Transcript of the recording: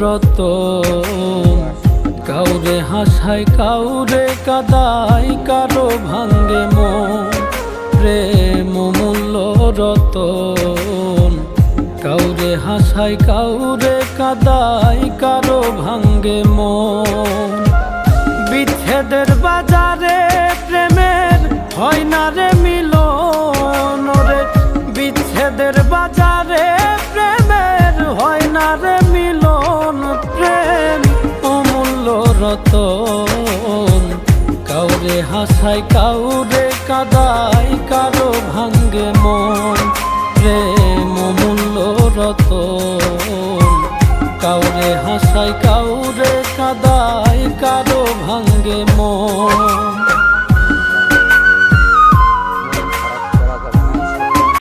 রতন। কাউরে হাসায় কাউরে কাদায়, কারো ভাঙ্গে মন, প্রেম মূল্য রতন। কাউরে হাসায় কাউরে কাদায়, কারো ভাঙ্গে মন। বিচ্ছেদের বাজারে প্রেমের হয় না রে মিলন রে। বিচ্ছেদের বাজারে প্রেমের হয় না রে মিলন। প্রেম অমূল্য রতন। কাউরে হাসায় কাউরে কাদায়, কারো ভাঙ্গে মন, প্রেম অমূল্য রতন। কাউরে হাসায় কাউরে কাদায়, কারো ভাঙ্গে মন।